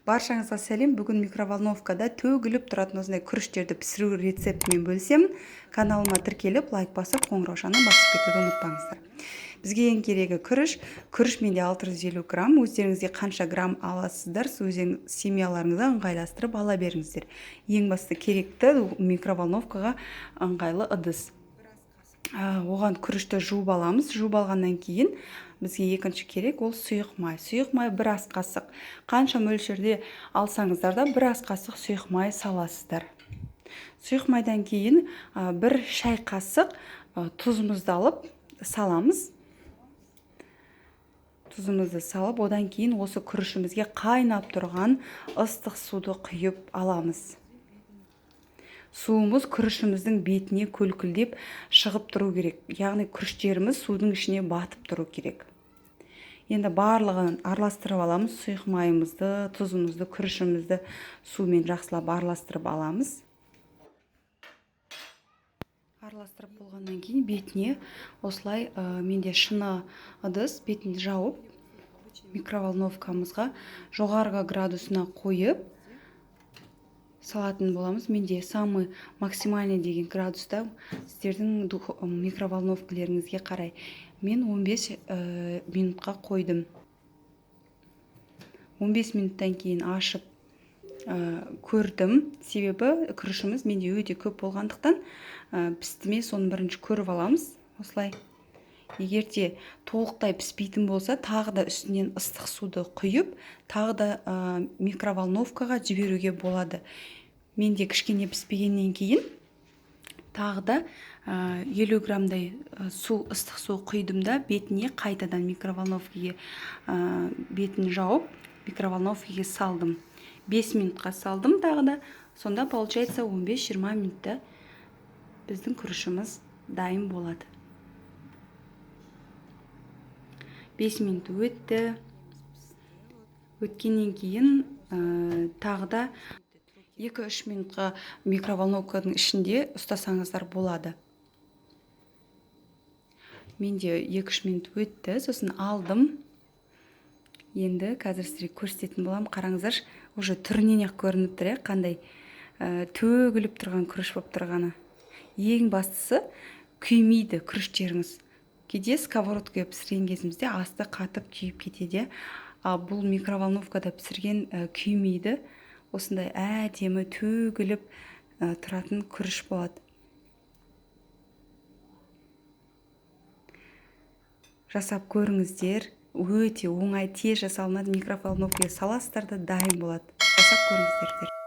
Баршаңызға сәлем. Бүгін микроволновкада төгіліп тұратын осындай күріштерді пісіру рецептімен бөлсем, каналыма тіркеліп, лайк басып, қоңыраушаны басып кетуді ұмытпаңыздар. Бізге ең керегі күріш менде 650 грамм. Өздеріңізде қанша грамм аласыздар, өздерің семьяларыңызға ыңғайластырып ала беріңіздер. Ең басты керекті микроволновкаға ыңғайлы ыдыс. Оған күрішті жуып аламыз. Жуып алғаннан кейін бізге екінші керек, ол сұйық май. Сұйық май 1 ас қасық. Қанша мөлшерде алсаңыздар да 1 ас қасық сұйық май саласыздар. Сұйық майдан кейін 1 шай қасық тұзымызды алып саламыз. Тұзымызды салып, одан кейін осы күрішімізге қайнап тұрған ыстық суды құйып аламыз. Суымыз күрішіміздің бетіне көлкілдеп шығып тұру керек. Яғни күріштеріміз судың ішіне батып тұру керек. Енді барлығын араластырып аламыз. Сұйық майымызды, тұзымызды, күрішімізді сумен жақсылап араластырып аламыз. Араластырып болғаннан кейін бетіне осылай менде шыны ыдыс бетін жауып, микроволновкамызға жоғарғы градусына қойып салатын боламыз. Менде самый максимальный деген градуста, сіздердің микроволновкалеріңізге қарай. Мен 15 минутқа қойдым. 15 минуттан кейін ашып көрдім. Себебі күрішіміз менде өте көп болғандықтан пісті ме, соны бірінші көріп аламыз. Осылай. Егер де толықтай піспейтін болса, тағы да үстінен ыстық суды құйып, тағы да микроволновкаға жіберуге болады. Менде кішкене піспегеннен кейін тағы да 50 граммдай ыстық су құйдым да, бетіне қайтадан микроволновкаға бетін жауып, микроволновкаға салдым. 5 минутқа салдым тағы да. Сонда получается 15-20 минутта біздің күрішіміз дайын болады. 5 минут өтті. Өткеннен кейін тағы да 2-3 минутқа микроволновканың ішінде ұстасаңыздар болады. Менде 2-3 минут өтті, сосын алдым. Енді қазір сіздерге көрсететін болам. Қараңыздар, уже түрінен ақ көрініп тұр, қандай төгіліп тұрған күріш болып тұрғаны. Ең бастысы күймейді күріштеріңіз. Кейде сковородкаға пісірген кезімізде асты қатып күйіп кетеді. Бұл микроволновкада пісірген күймейді. Осындай әдемі төгіліп тұратын күріш болады. Жасап көріңіздер. Өте оңай, тез жасалынады. Микроволновкаға саласыздар да дайын болады. Жасап көріңіздер.